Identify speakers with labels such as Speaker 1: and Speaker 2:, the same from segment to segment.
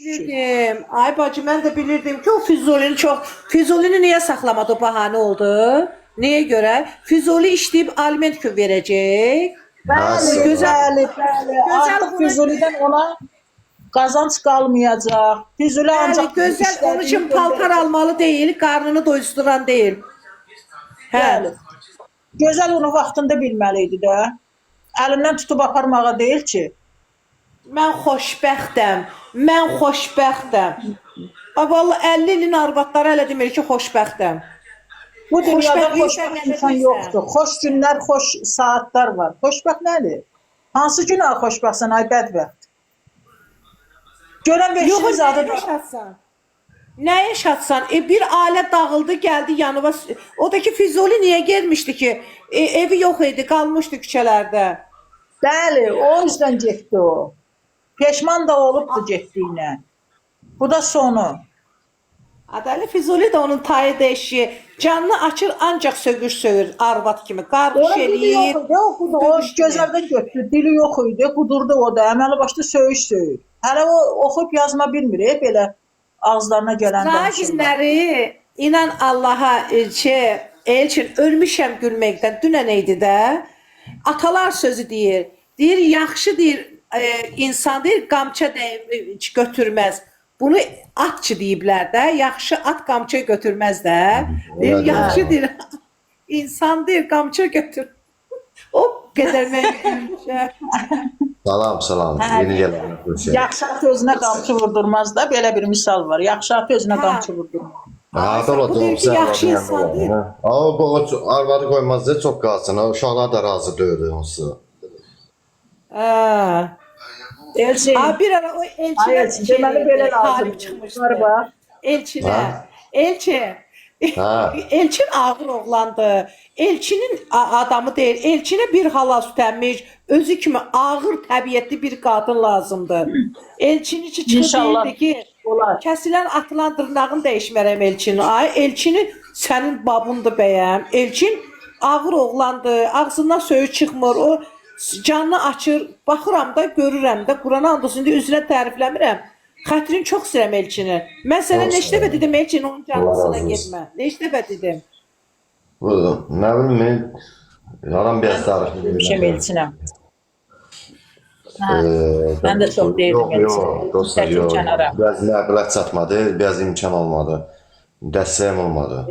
Speaker 1: Bilirdim. Ay bacı, mən də bilirdim ki, o Füzulini çox... Füzulini niyə saxlamadı, o bahanə oldu? Niyə görə? Füzuli işləyib aliment kimi verəcək.
Speaker 2: Bəli,
Speaker 1: Gözəl,
Speaker 2: bəli.
Speaker 1: gözəl
Speaker 2: Artıq
Speaker 1: bunu-
Speaker 2: Füzulidən ona qazanc qalmayacaq. Füzuli
Speaker 1: Bəli,
Speaker 2: ancaq
Speaker 1: gözəl onun üçün paltar almalı deyil, qarnını doyuzduran deyil.
Speaker 2: Bəli. Gözəl onu vaxtında bilməli idi də. Əlindən tutub aparmağa deyil ki.
Speaker 1: Mən xoşbəxtəm. Mən xoşbəxtəm. Vallahi 50 ilin arvadları hələ demir ki, xoşbəxtəm.
Speaker 2: Bu dünyada
Speaker 1: Xoşbəxt
Speaker 2: xoşbəxt
Speaker 1: insan
Speaker 2: insan
Speaker 1: nədir
Speaker 2: yoxdur. Xoş günlər, xoş saatlar var. Xoşbəxt nədir? Hansı gün xoşbəxtsən, ay bədbəxt? Görən
Speaker 1: Yox,
Speaker 2: beşini
Speaker 1: nə
Speaker 2: zadı
Speaker 1: yaşatsan? Nə yaşatsan? Bir ailə dağıldı, gəldi yanıma. O da ki, Füzuli niyə gelmişdi ki? Evi yox idi, qalmışdı küçələrdə.
Speaker 2: Bəli, o yüzden getdi o. Peşman da olubdu getdiyinə. Bu da sonu.
Speaker 1: Adəli Füzuli də onun tayı deşi. Canını açır, ancaq sögür sögür, arvad kimi. Qarqış
Speaker 2: Onun dili yox
Speaker 1: eləyir.
Speaker 2: idi, okudu, o gözəldən götürdü, dili yox idi, qudurdu o da, əməli başda söyüş. Hələ o oxuyub yazma bilmir, belə ağızlarına gələn danışırlar.
Speaker 1: Günləri, inan Allaha, Elçin, ölmüşəm gülməkdən. Dünən idi də. Atalar sözü deyir. Deyir, yaxşı deyir, insan deyir, qamça götürməz. Bunu atçı deyiblər də. Yaxşı at qamça götürməz də. Deyir, yaxşı deyir, insan deyir, qamça götür. O qədər mən gülmüşəm.
Speaker 3: Salam. Yeni gelen bir şey.
Speaker 2: Yaxşı at özünə qamçı vurdurmaz da, belə bir misal var. Yaxşı at özünə qamçı vurdurmaz.
Speaker 1: Bu deyir ki, yaxşı insan deyil.
Speaker 3: Ama bu arvadı koymaz diye çok kalsın. Uşaqlar da razı dövdü onsu.
Speaker 2: Elçin,
Speaker 1: Bir ara o
Speaker 2: Elçin, deməli belə lazım.
Speaker 1: çıxmışdı.
Speaker 2: Bax.
Speaker 1: Elçinə.
Speaker 3: Ha?
Speaker 1: Elçin.
Speaker 3: Ha.
Speaker 1: Elçin ağır oğlandı. Elçinin adamı deyil. Elçinə bir hala sütənmiş, özü kimi ağır təbiətli bir qadın lazımdır. Elçin içi çıxıb
Speaker 2: İnşallah
Speaker 1: deyirdi ki,
Speaker 2: olar.
Speaker 1: kəsilən atılan dırnağını dəyişmərəm Elçinin. Ay, Elçinin sənin babundur bəyəm. Elçin ağır oğlandı. Ağzından söyüş çıxmır. O canını açır. Baxıram da, görürəm də. Quran and olsun deyə üzünə tərifləmirəm. Xətrin çox istəyirəm Elçini. Mən sənə neçə dəfə dedim Elçin onun canlısına getmə. Neçə dəfə dedim.
Speaker 3: Bu ne bileyim adam biraz tarifini
Speaker 2: Demişəm Elçinə. Ben de çok değilim
Speaker 3: Yok
Speaker 2: Elçinə.
Speaker 3: dostlar
Speaker 2: Çəkin
Speaker 3: yok.
Speaker 2: kənara.
Speaker 3: Biraz nəqliyyat çatmadı, biraz imkan olmadı. Dəstəyim olmadı.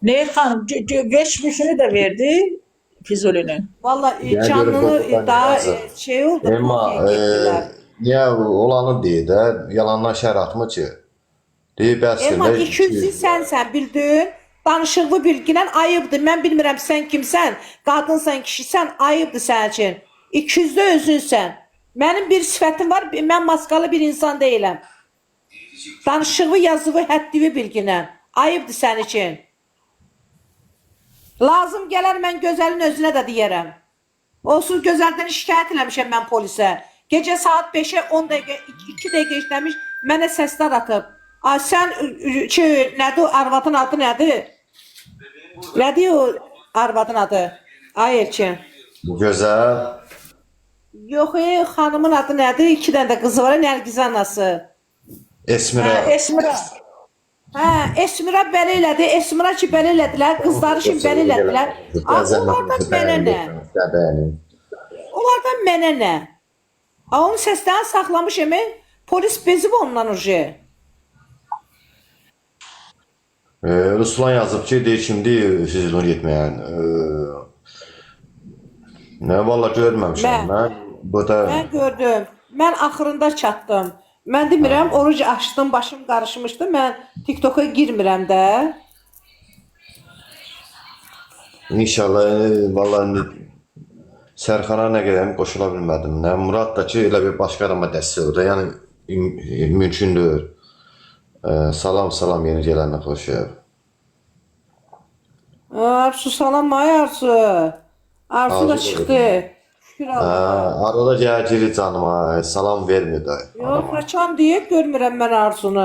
Speaker 2: Nehir xanım, veşmişini de verdi Füzuli'nin.
Speaker 1: Vallahi
Speaker 3: Gəl görüm,
Speaker 1: canını
Speaker 3: qorxudan
Speaker 1: daha
Speaker 3: yazır.
Speaker 1: şey oldu.
Speaker 3: Ama
Speaker 1: getdilər.
Speaker 3: niye olanı değil de yalandan şər atmı ki? Deyib bəsdir.
Speaker 1: Elma 200-ü sənsən, bildin? Danışıqlı bilginən ayıbdır. Mən bilmirəm sən kimsən, qadınsan, kişisən, ayıbdır sənin üçün. 200-də özünsən. Mənim bir sifətim var, mən maskalı bir insan deyiləm. Danışığı, yazığı, həddivi bilginən. Ayıbdır sənin üçün. Lazım gələr mən gözəlin özünə də deyərəm. Olsun gözəldən şikayət eləmişəm mən polisə. Gecə saat 5'e 10 dəqiqə, 2 dəqiqə işləmiş, mənə səslər atıb. Ay sən nədir o arvadın adı nədir? Nədir o arvadın adı? Ay Elçin.
Speaker 3: Gözəl.
Speaker 1: Yox, xanımın adı nədir? 2 dənə də qızı var, Nərgiz anası.
Speaker 3: Esmira.
Speaker 2: Esmira.
Speaker 1: Esmira belə elədi, Esmira ki belə elədilər, qızları ki belə elədilər. Onlardan mənə nə? Onlardan mənə nə? Onun səslərini saxlamışım, polis bezib ondan uje.
Speaker 3: Ruslan yazıb ki, deyir kimdir siz onu yetməyən. Nə, valla görməmişəm.
Speaker 1: Mən gördüm. Mən axırında çatdım. Mən demirəm, oruc açdım, başım qarışmışdı. Mən TikTok'a girmirəm də.
Speaker 3: İnşallah, valla Sərxana nə qədəm qoşula bilmədim. Murad da ki, elə bir başqa adama dəstək oldu. Yəni, mümkündür. Salam, yeni gələnə xoş gəl.
Speaker 1: Arzu salam, ay Arzu. Arzu da çıxdı. Şükür Allah.
Speaker 3: Arada gəlir canıma, salam vermir də.
Speaker 1: Yox, kaçan deyə görmürəm mən Arzunu.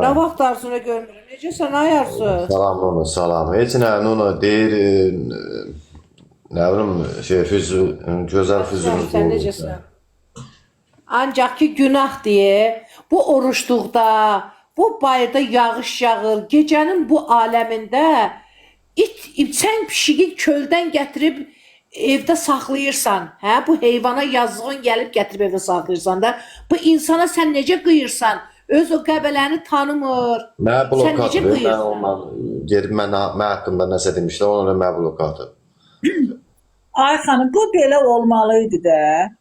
Speaker 1: Nə vaxt Arzunu görmürəm? Necəsən ay Arzu?
Speaker 3: Salam onu, salam. Heç nə, onu deyir, nə bilim, gözəl Füzuli.
Speaker 1: Sən necəsən? Ancaq ki günah deyə, bu oruçluqda, bu bayırda yağış yağır, gecənin bu aləmində sən pişiyi çöldən gətirib evdə saxlayırsan, hə? Bu heyvana yazığın gəlib gətirib evdə saxlayırsan da, bu insana sən necə qıyırsan? Öz o qəbələni tanımır.
Speaker 3: Mənə
Speaker 1: Sən
Speaker 3: blokad
Speaker 1: necə
Speaker 3: verir. Mən
Speaker 1: qıyırsan?
Speaker 3: ondan gedib mən haqqımda nəsə demişlər, ona görə mənə blokad.
Speaker 2: Ay xanım, bu belə olmalıydı da.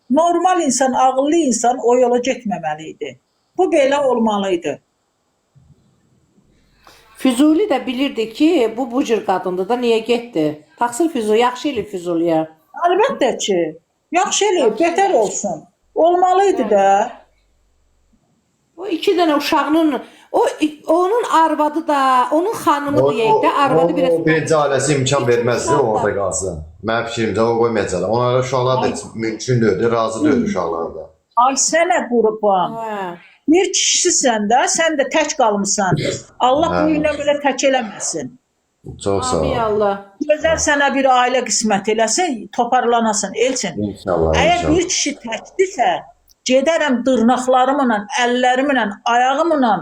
Speaker 2: Normal insan, ağıllı insan o yola getməməliydi. Bu belə olmalıydı.
Speaker 1: Füzuli də bilirdi ki, bu cür qadındır da niyə getdi? Taksir Füzuli, yaxşı eləyib Füzuliyə.
Speaker 2: Əlbəttə ki, yaxşı eləyib, betər olsun. Olmalıydı da.
Speaker 1: O iki dənə uşağının, onun arvadı da, onun xanımı deyək də, arvadı biraz...
Speaker 3: O birinci ailəsi imkan verməzdi orada qalsın. Mənim fikrimcə o qoymayacaqlar. Onlara uşaqlar da mümkün deyildi, razı deyildi uşaqlar da.
Speaker 2: Ay sənə qurban.
Speaker 1: Hə.
Speaker 2: Bir kişisən də, sən də tək qalmısan. Allah bu ilə belə tək eləməsin.
Speaker 3: Çox sağ
Speaker 1: Amin
Speaker 3: ol.
Speaker 1: Allah.
Speaker 2: Gözəl sənə bir ailə qismət eləsin, toparlanasın, Elçin.
Speaker 3: İnşallah,
Speaker 2: Əgər
Speaker 3: inşallah.
Speaker 2: bir kişi təkdirsə, gedərəm dırnaqlarımla, əllərimlə, ayağımla,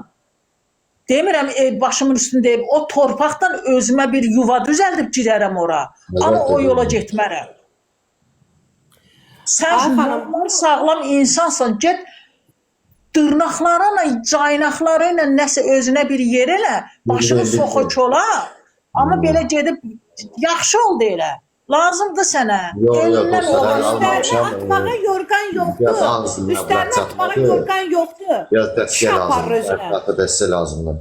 Speaker 2: demirəm başımın üstündə, o torpaqdan özümə bir yuva düzəldib girərəm ora. Amma o yola getmərəm. Sən normal, sağlam insansan, get dırnaqlarına, caynaqları ilə nəsə özünə bir yer elə, başını soxa çola, amma belə gedib yaxşı oldu elə. Lazımdır sənə.
Speaker 3: Yox, yox,
Speaker 2: Elindən
Speaker 3: dostlar,
Speaker 2: olan
Speaker 3: almamışam.
Speaker 1: Üstlərinə atmağa yorğan
Speaker 3: Biraz
Speaker 1: yoxdur.
Speaker 3: ağzından
Speaker 1: Üstlərinə
Speaker 3: bırak
Speaker 1: atmağa
Speaker 3: çatmadı.
Speaker 1: yorğan yoxdur.
Speaker 3: Biraz dəstək
Speaker 1: Şapar
Speaker 3: lazımdır.
Speaker 1: özünə.
Speaker 3: Hətta dəstək lazımdır.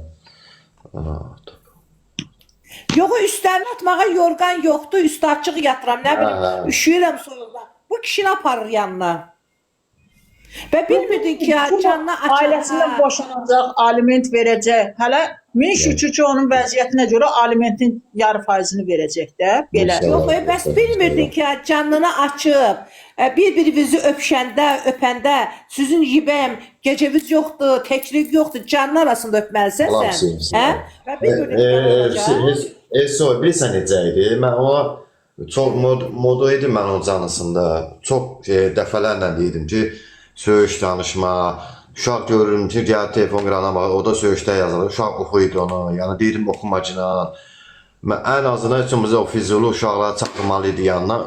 Speaker 1: Yox, üstlərinə atmağa yorğan yoxdur. Üstü açıq yatıram, nə bilim,
Speaker 3: Hə.
Speaker 1: üşüyürəm soyuqdan. Bu kişini aparır yanına. Və bilmirdin ki, canına
Speaker 2: Ailəsindən
Speaker 1: açar.
Speaker 2: boşanacaq, aliment verəcək. Hələ min şükür ki, onun vəziyyətinə görə alimentin yarı faizini verəcək də. Belə.
Speaker 3: İnşallah.
Speaker 1: Yox, bəs bilmirdin ki, canını açıb, bir-birinizi öpəndə, sizin yibəm, gecəviz yoxdur, təklik yoxdur, canın arasında öpməlisən
Speaker 3: Allah
Speaker 1: sən.
Speaker 3: sevsin.
Speaker 1: Hə? Və bilmirdin ki, belə olacaq.
Speaker 3: Elsoy, bilirsən necə idi? Mən ona çox moda idi mən o canısında. Çox dəfələrlə deyirdim ki, söyüş danışma, uşaq görürüm ki, gəl telefon qırana bax, o da söyüşdə yazılır, uşaq oxuydu onu, yəni deyirdim oxumacına. Mən ən azından üçümüzə o fizuli uşaqları çatdırmalı idi yanına,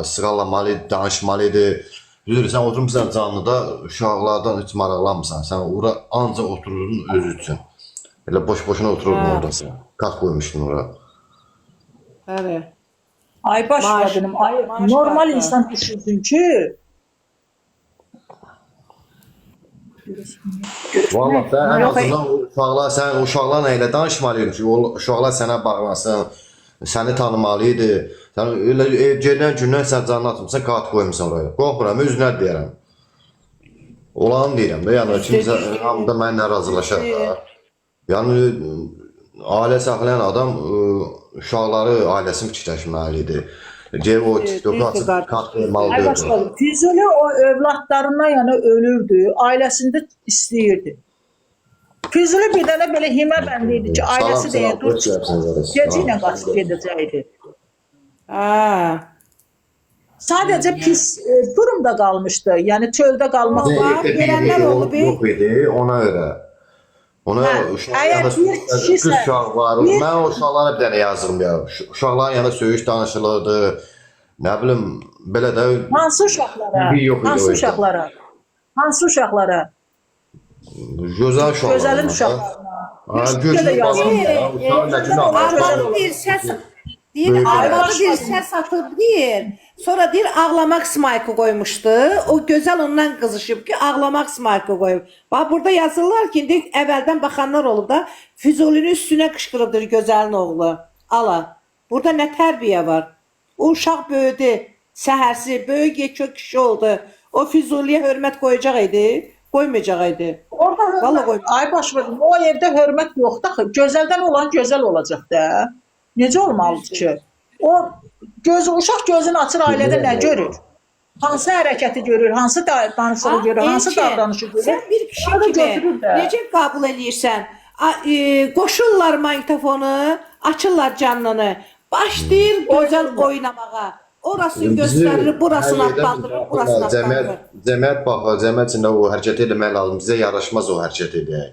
Speaker 3: sıralamalı idi, danışmalı idi. Bilirsən, oturmuşsan canlıda uşaqlardan heç maraqlanmırsan, sən ora ancaq otururdun öz üçün. Elə boş-boşuna otururdun orada sən, kart qoymuşdun ora.
Speaker 1: Bəli.
Speaker 2: Ay baş qadınım, ay normal
Speaker 1: qartı.
Speaker 2: insan düşünsün ki,
Speaker 3: Vallahi sən ən
Speaker 1: Yox,
Speaker 3: azından sən uşaqlarla elə danışmalıydın ki, uşaqlar sənə baxmasın, səni tanımalı idi. Sən elə gedən gündən sən canını atmısan, kart qoymuşsan oraya. Qorxmuram, üzünə deyərəm. Olanı deyirəm də, yəni kimsə hamı da mənimlə razılaşar da. Yəni ailə saxlayan adam uşaqları, ailəsini fikirləşməli idi. Gəlib o TikTok-u açıb kart qoymalı
Speaker 2: ay
Speaker 3: deyil.
Speaker 2: baş qadın, Füzuli o övladlarından yəni ölürdü, ailəsində istəyirdi. Füzuli bir dənə belə himə bəndi idi ki, ailəsi deyə dur, gecə ilə qaçıb gedəcəkdi.
Speaker 1: Hə.
Speaker 2: Sadəcə pis durumda qalmışdı, yəni çöldə qalmaq var.
Speaker 1: verənlər olub,
Speaker 3: Yox idi, ona görə. Ona
Speaker 2: əgər bir kişisə-
Speaker 3: uşaq var. Mən o uşaqlara bir dənə yazıram ya. Uşaqların yanında söyüş danışılırdı. Nə bilim, belə də
Speaker 2: Hansı uşaqlara?
Speaker 3: Bir yox idi o
Speaker 2: Hansı
Speaker 3: evdə.
Speaker 2: uşaqlara? Hansı uşaqlara?
Speaker 3: gözəl uşaqlar.
Speaker 2: Gözəlin uşaqlarına.
Speaker 3: Ha, gözəl balam ya. Uşaqlar nə günah var.
Speaker 1: Arvadı deyir, deyir, arvadı deyir, səs atıb deyir. Sonra deyir, ağlamaq smaykı qoymuşdu. O gözəl ondan qızışıb ki, ağlamaq smaykı qoyub. Bax, burada yazırlar ki, indi əvvəldən baxanlar olub da, Füzulinin üstünə qışqırıbdır gözəlin oğlu. Ala, burada nə tərbiyə var? O uşaq böyüdü, səhərsi, böyük yekə kişi oldu. O Füzuliyə hörmət qoyacaq idi, qoymayacaq idi.
Speaker 2: Orada
Speaker 1: Vallahi qoy.
Speaker 2: ay baş verin, o evdə hörmət yoxdur axı. Gözəldən olan gözəl olacaq da. Necə olmalıdır ki? O uşaq gözünü açır ailədə nə görür? Hansı hərəkəti görür, hansı danışığı görür, hansı
Speaker 1: Elçin,
Speaker 2: davranışı görür?
Speaker 1: sən bir kişi
Speaker 2: Onu
Speaker 1: kimi
Speaker 2: götürür də.
Speaker 1: necə qəbul edirsən? Qoşurlar magnitofonu, açırlar canlını, başlayır gözəl oynamağa. Orasını göstərir, burasını adlandırır, burasını adlandırır.
Speaker 3: Cəmiyyət baxır, cəmiyyət içində o hərəkət etmək lazım. Bizə yaraşmaz o hərəkət edək.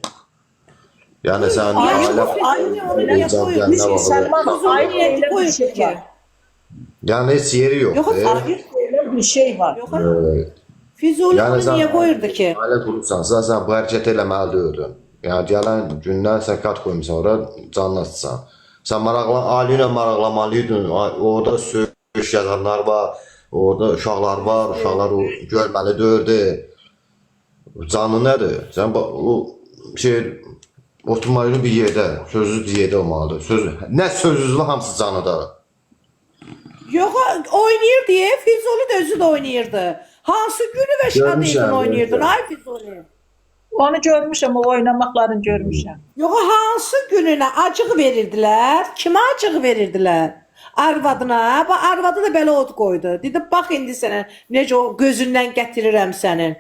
Speaker 3: Yəni sən
Speaker 2: Ayıb bir şey var.
Speaker 3: yəni heç yeri yox.
Speaker 1: Yox,
Speaker 2: Ayıb bir şey var.
Speaker 1: yox. Füzuli
Speaker 3: Yəni
Speaker 1: bunu
Speaker 3: sən
Speaker 1: niyə qoyurdu ki?
Speaker 3: ailə qurubsansa, sən bu hərəkət eləməli deyildin. Yəni gələn gündən sən kart qoymusan ora, canını açsan. Sən ailə ilə maraqlamalıydın. Orada söyüş yazanlar var, orada uşaqlar var, uşaqlar o görməli deyildi. Canı nədir? Sən o şey oturmalı bir yerdə, sözsüz bir yerdə olmalıdır. Nə sözsüzlü hamısı canıda.
Speaker 1: Yox, oynayır deyə Füzuli də özü də oynayırdı. Hansı günü və şadiydin oynayırdın, ay Füzuli?
Speaker 2: Onu görmüşəm, o oynamaqlarını görmüşəm.
Speaker 1: Yox, hansı gününə acıq verirdilər? Kimə acıq verirdilər? Arvadına. Bax, arvadı da belə od qoydu. Dedi, bax indi sənə necə o gözündən gətirirəm sənin.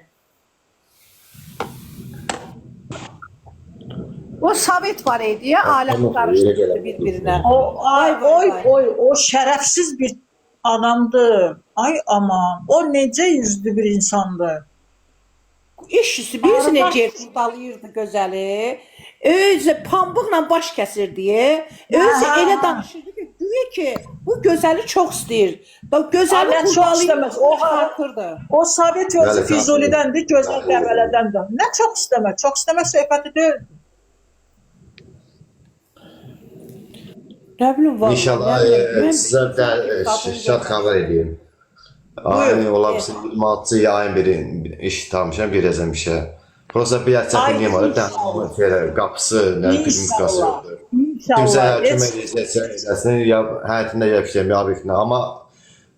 Speaker 1: O Sovet var idi ya, aləm qarışdırdı bir-birinə.
Speaker 2: O şərəfsiz bir adamdır. Ay aman, o necə yüzlü bir insandır.
Speaker 1: İş üstü birisi necə qurdalayırdı gözəli. Özü pambıqla baş kəsirdi. Özü elə danışırdı ki, güya ki bu gözəli çox istəyir. Gözəli qurdalayırdı, o harkırdı.
Speaker 2: O Sovet özü Füzulidəndir, gözəl qəbələdəndir. Nə çox istəmək? Çox istəmək söhbəti deyil.
Speaker 1: Nə bilim var.
Speaker 3: İnşallah sizə də şad xəbər edeyim. Ayın ola bilsin 26 yayın bir iş tanımışam, gedəcəm işə. Prosta bir çətinliyim var. Qapısı, nə qası yoxdur. Kimsə kömək edəcəksə, ya həyatında ya fikrim, ya obyektində. Amma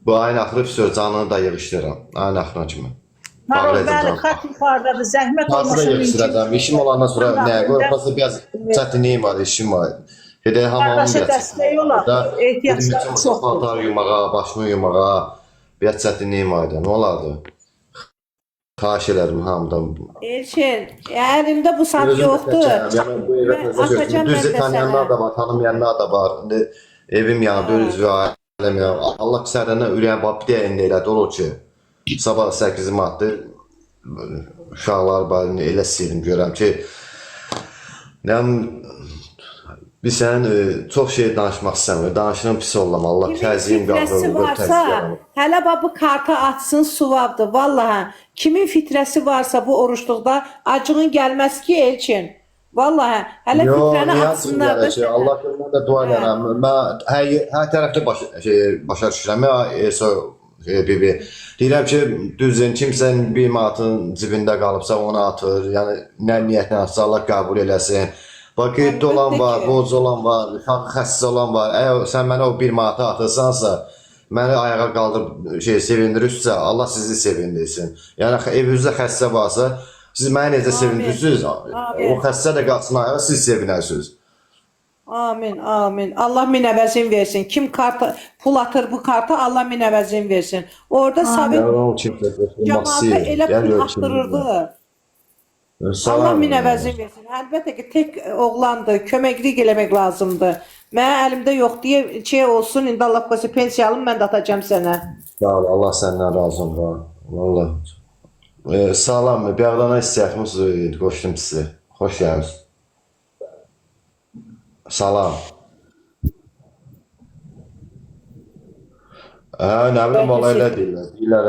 Speaker 3: bu ayın axırı psör canını da yığışdırıram. Ayın axırına kimi.
Speaker 2: Bəli, xat yuxarıdadır, zəhmət
Speaker 3: Xatı da yığışdıracam. İşim olandan sonra nə qoyur? Prosta biraz çətinliyim var, işim var. Gedək hamamın
Speaker 2: dəstəyi olar, ehtiyacları çoxdur.
Speaker 3: Paltar yumağa, başımı yumağa, biraz çətinliyim vardı. Nə olardı? Xahiş elərdim hamıdan.
Speaker 1: Elçin, əlimdə bu saat yoxdur.
Speaker 3: Düzdür, tanıyanlar da var, tanımayanlar da var. İndi evim yanıdır, üzvü ailəm yanıdır. Allah sərdən ürəyən bir də indi elədi, olur ki, sabah 8 martdır, uşaqlar barəsində elə istəyirdim, görəm ki, biz sənin çox şey danışmaq istəmir. Danışığın pis olma. Allah təziyim qaldırır.
Speaker 1: Hələ bu karta atsın suvabdır. Vallahi kimin fitrəsi varsa bu oruçluqda acığın gəlməz ki Elçin. Vallahi hələ fitrəni atsınlar da.
Speaker 3: Allah görmən də dua edirəm. Mən hər tərəfli başa düşürəm. Bibi. Deyirəm ki, düzün kimsə bir manatın cibində qalıbsa onu atır. Yəni nə niyyətlə atsa Allah qəbul eləsin. Bax, qeyddə olan var, borc olan var, xəstəsi olan var. Əgər sən mənə o bir manatı atırsansa, məni ayağa qaldırıb sevindirirsə, Allah sizi sevindirsin. Yəni, evinizdə xəstə varsa, siz məni necə sevindirirsiniz, o xəstə də qalsın ayağa, siz sevinərsiniz.
Speaker 1: Amin, amin. Allah min əvəzin versin. Kim pul atır bu karta, Allah min əvəzin versin. Orada Sovet cəmaatı elə pul atdırırdı. Allah min əvəzin versin. Əlbəttə ki, tək oğlandır, köməklik eləmək lazımdır. Mənə əlimdə yox deyə şey olsun, indi Allah qoysa pensiyalım, mən də atacağım sənə.
Speaker 3: Sağ ol, Allah səndən razı olsun. Vallahi. Salam, bir ağdana istəyətimiz qoşdum sizi. Xoş gəldiniz. Salam. Nə bilim, valla elə deyirlər. Deyirlər,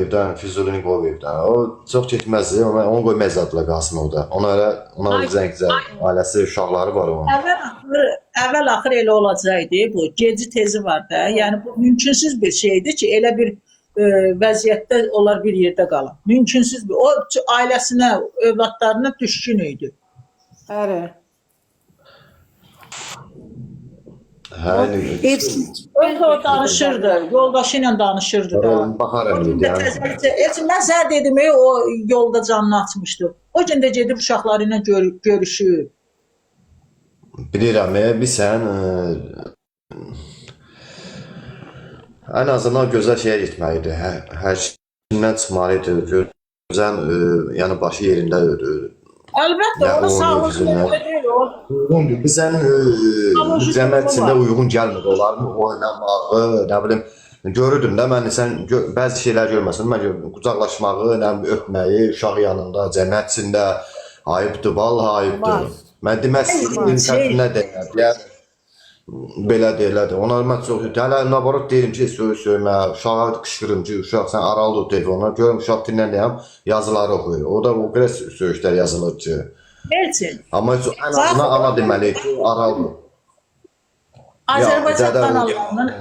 Speaker 3: evdən Füzulini qov evdən. O çox getməzdi, onu qoymazdılar qalsın orada. Ona zəngcə, ailəsi, uşaqları var onun.
Speaker 2: Əvvəl-axır elə olacaqdı bu. Geci tezi var da. Yəni bu mümkünsüz bir şeydir ki, elə bir vəziyyətdə onlar bir yerdə qalın. Mümkünsüz bir. O ailəsinə, övladlarına düşkün idi.
Speaker 1: Həri.
Speaker 2: Önce o danışırdı, yoldaşı ilə danışırdı da.
Speaker 3: Baxarım indi.
Speaker 2: Mən sənə dedim, o yolda canını açmışdı. O gün də gedib uşaqları ilə görüşür.
Speaker 3: Bilirəm, sən ən azından gözəl şeyə getməlidir. Hər şeyindən çıxmalıdır. Gözəl, yəni başı yerində ödür.
Speaker 2: Əlbəttə, onu sağlıqlı deyil o.
Speaker 3: Bizən cəmiyyət içində uyğun gəlmir. Onların oynamağı, nə bilim, görürdüm də mən sən bəzi şeylər görməsən mən gördüm. Qucaqlaşmağı, nə bilim, öpməyi, uşaq yanında, cəmiyyət içində ayıbdır, vallahi ayıbdır. Mən demək istəyirəm sən nə deyirlər? Belə deyilədir. Ona mən çox hələ nabarot deyirəm ki, söymə, uşağa qışqırım ki, uşaq sən aralı dur telefona, görüm uşaq dinləyəm, yazıları oxuyur. O da o qədər söyüşlər yazılır ki.
Speaker 2: Elçin.
Speaker 3: Amma ən azından ana deməli ki, aralı dur.
Speaker 2: Azərbaycan
Speaker 3: Dədə o-
Speaker 2: kanallarının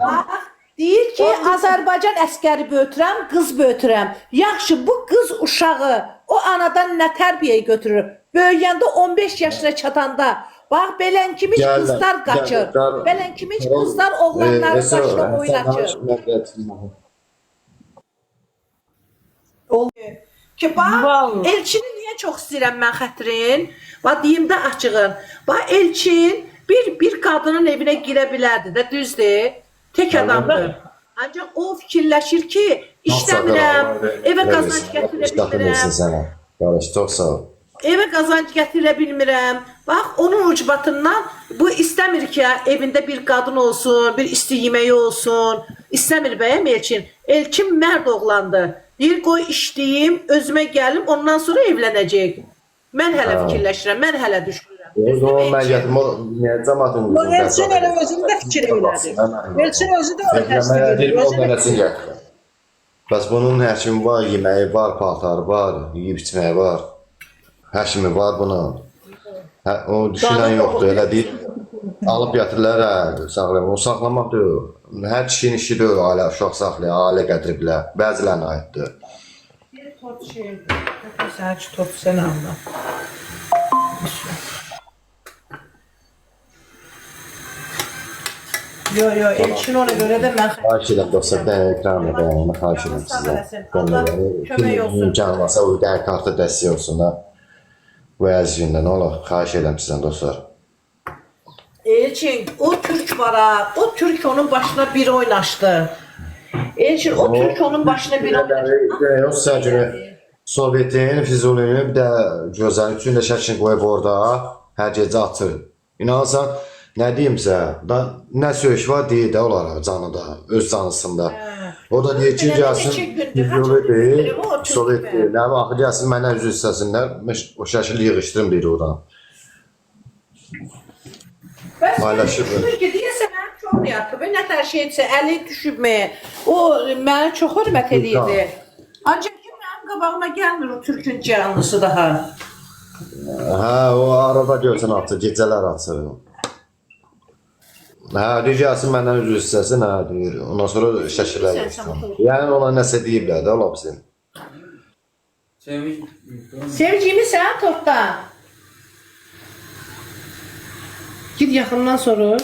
Speaker 1: Deyir ki, Azərbaycan əskəri böyütürəm, qız böyütürəm. Yaxşı, bu qız uşağı o anadan nə tərbiyə götürür? Böyüyəndə 15 yaşına çatanda, bax belən kimi qızlar qaçır. Belən kimi qızlar oğlanların başına oynaçır. Ki bax,
Speaker 2: Vallahi.
Speaker 1: Elçini niyə çox istəyirəm mən xətrin? Bax deyim də açığın. Bax Elçin bir qadının evinə girə bilərdi də, düzdür? Tek adamdır. Ancaq o fikirləşir ki, işləmirəm, evə qazanc gətirə bilmirəm.
Speaker 3: Qardaş, çox sağ ol.
Speaker 1: Evə qazanc gətirə bilmirəm. Bax, onun ucbatından bu istəmir ki, evində bir qadın olsun, bir isti yeməyi olsun. İstəmir bəyəm Elçin. Elçin mərd oğlandır. Deyir, qoy işləyim, özümə gəlim, ondan sonra evlənəcək. Mən hələ fikirləşirəm, mən hələ düşünürəm.
Speaker 3: O məliyyətim, o cəmatın
Speaker 2: o Elçin elə özündə fikir elədi. Elçin özü də o təsdiq edir. Özü də
Speaker 3: Bəs bunun həkimi var, yeməyi var, paltarı var, yeyib içməyi var. Həkimi var bunun. O düşünən yoxdur, elə deyil. Alıb gətirirlər, saxlayır. O saxlamaq deyil. Hər kişinin işi deyil, ailə, uşaq saxlayır, ailə gətiriblər. Bəzilərinə aiddir.
Speaker 1: Bir tot şey, sənə ki, tot sənə anla. Yo, Elçin ona görə də mən
Speaker 3: Xahiş edirəm dostlar, bir dənə ekran edəyəm, xahiş edirəm sizə.
Speaker 1: Kömək olsun.
Speaker 3: İmkan varsa, o dənə kartı dəstək olsun da. Bu əziz gündə, nə olur? Xahiş edirəm sizdən dostlar.
Speaker 1: Elçin, o Türk var ha, o Türk onun başına bir oynaşdı. Elçin, o Türk onun başına bir oynaşdı.
Speaker 3: O sizə görə Sovyetin, Füzulini, bir də gözəl üçün də şəkil qoyub orada, hər gecə atır. İnanırsan, nə deyimsə, nə söyüş var deyir də onlara canıda, öz canısında. O da deyir ki, gəlsin, Füzuli, Sovyet deyir, nə vaxtı gəlsin, mənə üzü istəsinlər, o şəkil yığışdırım deyir oradan. Paylaşır.
Speaker 1: Deyirsə, mənim çox yatıb, nətər şeydirsə, əli düşübmə, o mənə çox hörmət edirdi. Ancaq ki, mənim qabağıma gəlmir o Türkün canlısı daha.
Speaker 3: Hə, o arada görsən atır, gecələr atır. Hə, deyir gəlsin məndən üzr istəsin, hə, deyir. Ondan sonra şəkillər göstərir. Yəni ona nəsə deyiblər də, ola bilsin.
Speaker 1: Sevcimi sən tortdan. Gid yaxından sorur.